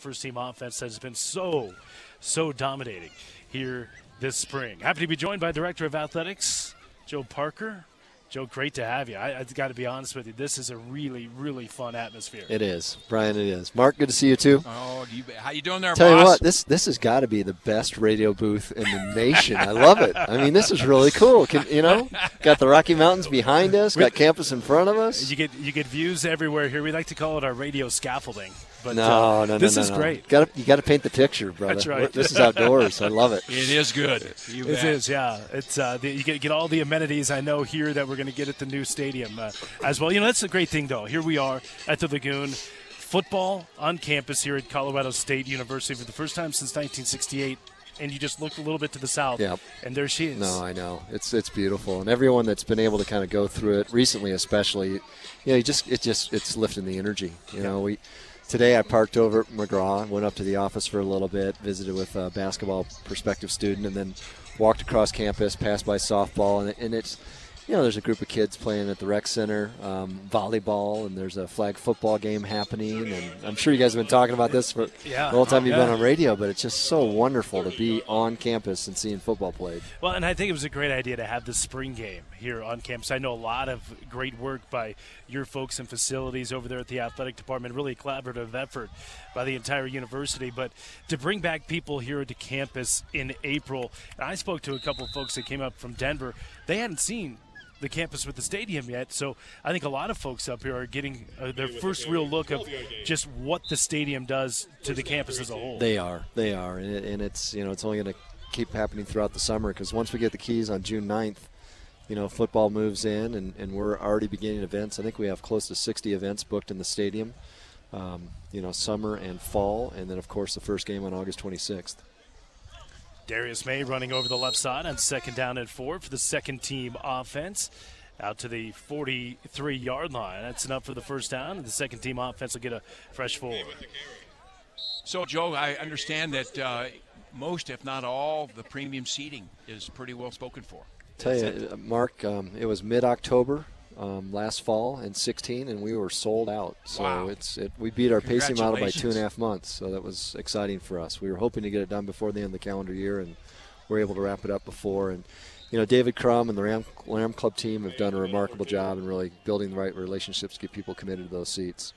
first-team offense that has been so dominating here this spring. Happy to be joined by Director of Athletics, Joe Parker. Joe, great to have you. I've got to be honest with you. This is a really, really fun atmosphere. It is. Brian, it is. Mark, good to see you, too. Oh, how you doing there, Tell boss? you what, this has got to be the best radio booth in the nation. I love it. I mean, this is really cool. Got the Rocky Mountains behind us, got campus in front of us. You get views everywhere here. We like to call it our radio scaffolding. But no, this is great. You got to paint the picture, brother. That's right. This is outdoors. I love it. It is good. It is, yeah. It's you get all the amenities I know here that we're going to get at the new stadium as well. That's a great thing, though. Here we are at the Lagoon. Football on campus here at Colorado State University for the first time since 1968. And you just look a little bit to the south, and there she is. No, I know. It's beautiful. And everyone that's been able to kind of go through it recently especially, it's lifting the energy. Today I parked over at McGraw, went up to the office for a little bit, visited with a basketball prospective student, and then walked across campus, passed by softball, and it's, there's a group of kids playing at the rec center, volleyball, and there's a flag football game happening. And I'm sure you guys have been talking about this for the whole time you've been on radio, but it's just so wonderful to be on campus and seeing football played. Well, and I think it was a great idea to have the spring game here on campus. I know a lot of great work by your folks and facilities over there at the athletic department, really a collaborative effort by the entire university. But to bring back people here to campus in April, and I spoke to a couple of folks that came up from Denver. They hadn't seen the campus with the stadium yet, so I think a lot of folks up here are getting their first real look of just what the stadium does to the campus as a whole. They are, and it's it's only going to keep happening throughout the summer, because once we get the keys on June 9th, football moves in, and we're already beginning events. I think we have close to 60 events booked in the stadium, summer and fall, and then of course the first game on August 26th. Darius May running over the left side on second down and 4 for the second team offense. Out to the 43-yard line. That's enough for the first down, and the second team offense will get a fresh forward. So, Joe, I understand that most, if not all, the premium seating is pretty well spoken for. Tell you, Mark, it was mid-October last fall in 16, and we were sold out. So wow. We beat our pacing model by 2.5 months, so that was exciting for us. We were hoping to get it done before the end of the calendar year, and we're able to wrap it up before. And David Crum and the Ram Club team have done a remarkable job in really building the right relationships to get people committed to those seats.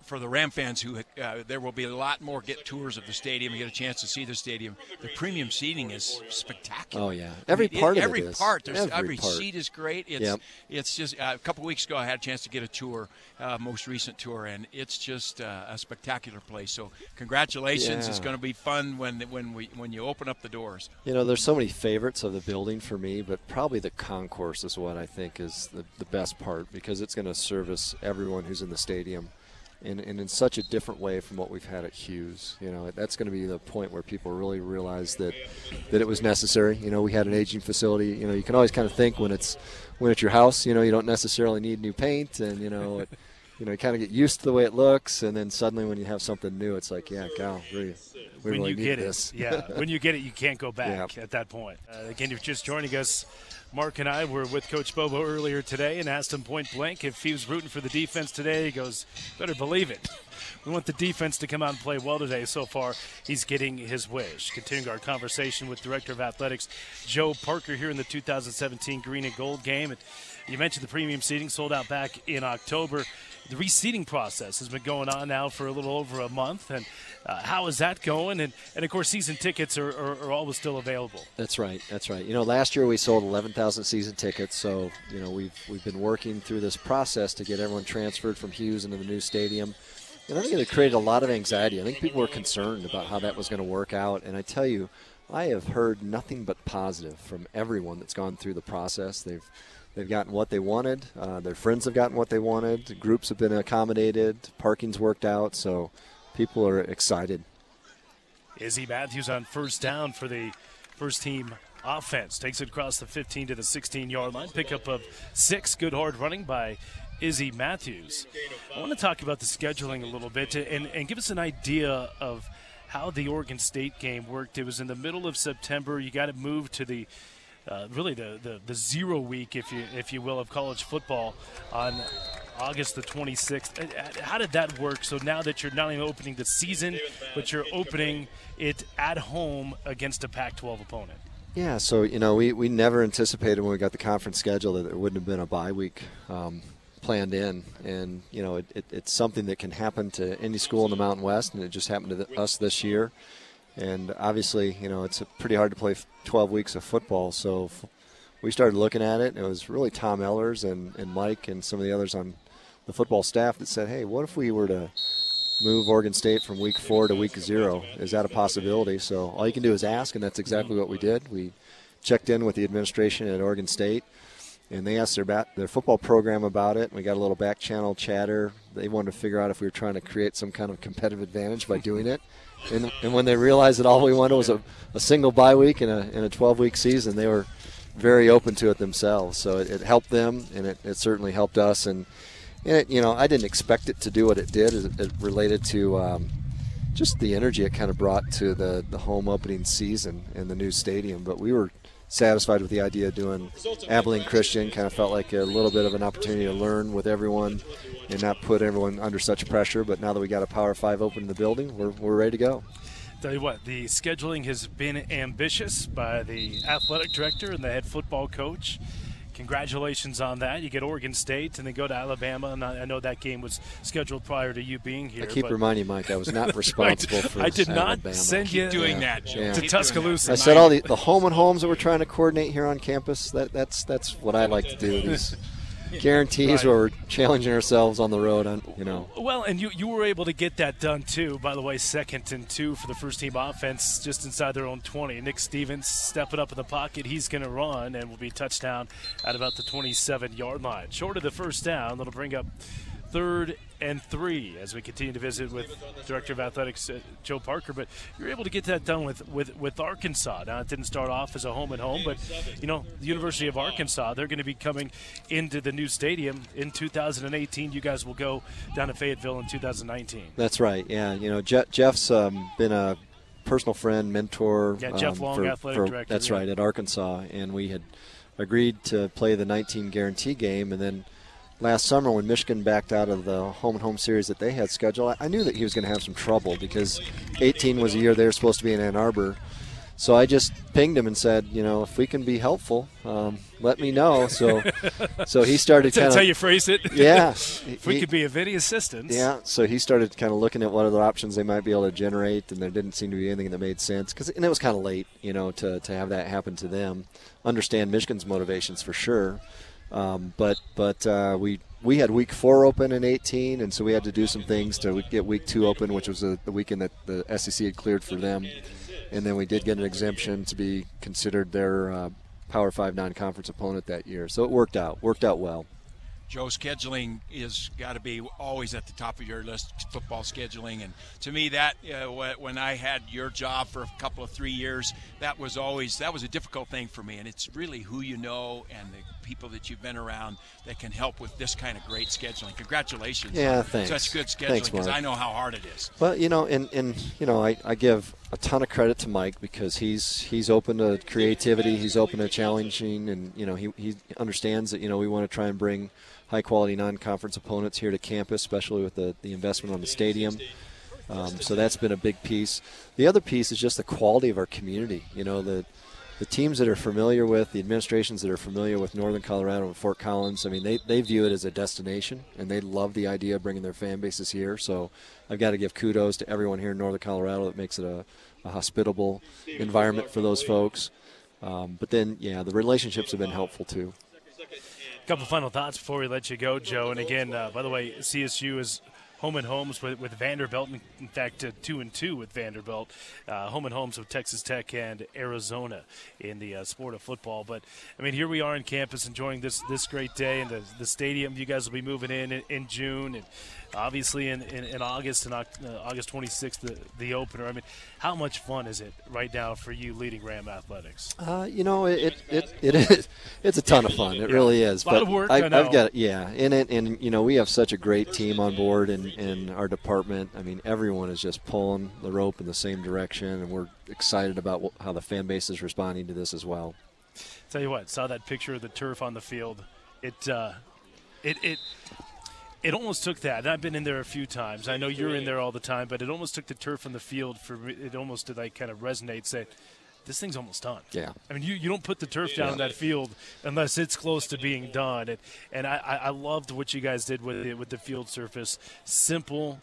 For the Ram fans, who there will be a lot more get tours of the stadium, get a chance to see the stadium. The premium seating is spectacular. Oh yeah, every part of it is. Every seat is great. It's just a couple weeks ago I had a chance to get a tour, most recent tour, and it's just a spectacular place. So congratulations! Yeah. It's going to be fun when you open up the doors. There's so many favorites of the building for me, but probably the concourse is what I think is the best part, because it's going to service everyone who's in the stadium. And in such a different way from what we've had at Hughes. That's going to be the point where people really realize that it was necessary. We had an aging facility. You can always kind of think when it's your house, you don't necessarily need new paint, and you kind of get used to the way it looks, and then suddenly when you have something new, it's like, yeah, gal, we really need this. When you get it, you can't go back at that point. Again, if you're just joining us, Mark and I were with Coach Bobo earlier today and asked him point blank if he was rooting for the defense today. He goes, better believe it. We want the defense to come out and play well today. So far, he's getting his wish. Continuing our conversation with Director of Athletics, Joe Parker, here in the 2017 Green and Gold game. And you mentioned the premium seating sold out back in October. The reseating process has been going on now for a little over a month. And how is that going? And of course, season tickets are always still available. That's right. Last year we sold 11,000 season tickets. So, we've been working through this process to get everyone transferred from Hughes into the new stadium. And I think it created a lot of anxiety. I think people were concerned about how that was going to work out. And I tell you, I have heard nothing but positive from everyone that's gone through the process. They've gotten what they wanted. Their friends have gotten what they wanted. Groups have been accommodated. Parking's worked out. So people are excited. Izzy Matthews on first down for the first team offense. Takes it across the 15 to the 16-yard line. Pickup of 6. Good hard running by Izzy Matthews. I want to talk about the scheduling a little bit and give us an idea of how the Oregon State game worked. It was in the middle of September. You got it moved to the really the 0 week, if you will, of college football on August the 26th. How did that work? So now that you're not only opening the season, but you're opening it at home against a Pac-12 opponent. Yeah, so, we never anticipated when we got the conference schedule that there wouldn't have been a bye week planned in. And, it's something that can happen to any school in the Mountain West, and it just happened to us this year. And obviously, it's pretty hard to play 12 weeks of football. So we started looking at it. It was really Tom Ellers and Mike and some of the others on the football staff that said, hey, what if we were to move Oregon State from week 4 to week 0? Is that a possibility? So all you can do is ask, and that's exactly what we did. We checked in with the administration at Oregon State, and they asked their football program about it. We got a little back channel chatter. They wanted to figure out if we were trying to create some kind of competitive advantage by doing it. And when they realized that all we wanted was a single bye week in a 12-week season, they were very open to it themselves. So it helped them, and it certainly helped us. And I didn't expect it to do what it did. It related to just the energy it kind of brought to the home opening season in the new stadium. But we were satisfied with the idea of doing Abilene Christian. Kind of felt like a little bit of an opportunity to learn with everyone and not put everyone under such pressure. But now that we got a Power 5 open in the building, we're ready to go. Tell you what, the scheduling has been ambitious by the athletic director and the head football coach. Congratulations on that. You get Oregon State and then go to Alabama. And I know that game was scheduled prior to you being here. I keep reminding you, Mike, I was not responsible for I did Alabama. Not send you doing that, Joe. To Tuscaloosa. I said all the home and homes that we're trying to coordinate here on campus, that's what I like to do. These guarantees where we're challenging ourselves on the road. Well, and you were able to get that done, too. By the way, 2nd and 2 for the first-team offense just inside their own 20. Nick Stevens stepping up in the pocket. He's going to run and will be touchdown at about the 27-yard line. Short of the first down, that'll bring up 3rd and 3 as we continue to visit with Director of Athletics Joe Parker. But you're able to get that done with Arkansas. Now, it didn't start off as a home and home, but the University of Arkansas, they're going to be coming into the new stadium in 2018. You guys will go down to Fayetteville in 2019. That's right. Yeah, Jeff's been a personal friend, mentor. Yeah, Jeff Long, athletic director. That's right, at Arkansas, and we had agreed to play the 19 guarantee game, and then last summer when Michigan backed out of the home-and-home series that they had scheduled, I knew that he was going to have some trouble because 18 was a year they were supposed to be in Ann Arbor. So I just pinged him and said, if we can be helpful, let me know. So he started kind of – That's how you phrase it? Yeah. If we could be of any assistance. Yeah, so he started kind of looking at what other options they might be able to generate, and there didn't seem to be anything that made sense. And it was kind of late, to have that happen to them. Understand Michigan's motivations for sure. But we had week 4 open in 18, and so we had to do some things to get week 2 open, which was the weekend that the SEC had cleared for them. And then we did get an exemption to be considered their Power 5 non-conference opponent that year. So it worked out well. Joe, scheduling is got to be always at the top of your list, football scheduling. And to me, that when I had your job for a couple of 3 years, that was a difficult thing for me. And it's really who you know and the people that you've been around that can help with this kind of great scheduling. Congratulations. Yeah, thanks. Such good scheduling because I know how hard it is. Well, I give a ton of credit to Mike because he's open to creativity, he's open to challenging, and he understands that we want to try and bring high-quality non-conference opponents here to campus, especially with the investment on the stadium. So that's been a big piece. The other piece is just the quality of our community. The teams that are familiar with, the administrations that are familiar with Northern Colorado and Fort Collins, I mean, they view it as a destination, and they love the idea of bringing their fan bases here. So I've got to give kudos to everyone here in Northern Colorado that makes it a hospitable environment for those folks. But then, the relationships have been helpful too. A couple final thoughts before we let you go, Joe. And again, by the way, CSU is home and homes with Vanderbilt. In fact, 2-2 with Vanderbilt. Home and homes with Texas Tech and Arizona in the sport of football. But, I mean, here we are on campus enjoying this great day. And the stadium, you guys will be moving in June. And obviously in August, and August 26th, the opener. I mean, how much fun is it right now for you leading Ram Athletics? It is. It's a ton of fun. It really is. A lot of work, I know. I've got in it, and we have such a great team on board in our department. I mean, everyone is just pulling the rope in the same direction, and we're excited about how the fan base is responding to this as well. Tell you what, saw that picture of the turf on the field. It almost took that. And I've been in there a few times. I know you're in there all the time, but it almost took the turf on the field for it almost to like kind of resonate, say, this thing's almost done. Yeah. I mean, you don't put the turf down in that field unless it's close to being done. And I loved what you guys did with the field surface. Simple,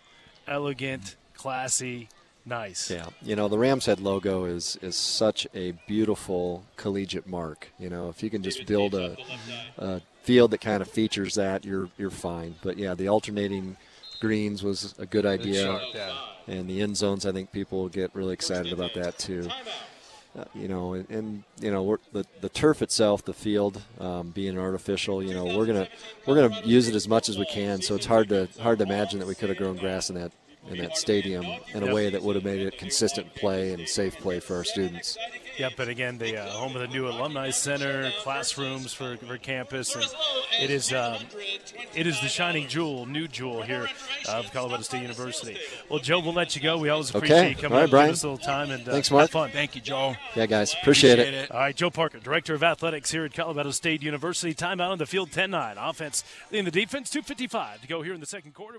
elegant, classy, nice. Yeah. The Rams Head logo is such a beautiful collegiate mark. If you can just build a field that kind of features that, you're fine. But, yeah, the alternating greens was a good idea. And the end zones, I think people will get really excited about that too. The turf itself, the field being artificial, we're gonna use it as much as we can. So it's hard to imagine that we could have grown grass in that stadium in a way that would have made it consistent play and safe play for our students. Yeah, but again, the home of the new alumni center, classrooms for campus, and it is the shining new jewel here of Colorado State University. Well, Joe, we'll let you go. We always appreciate you coming up Brian. this little time, and thanks, Mark. Have fun. Thank you, Joe. Yeah, guys, appreciate it. All right, Joe Parker, Director of Athletics here at Colorado State University. Timeout on the field, 10-9. Offense leading the defense, 2:55 to go here in the second quarter.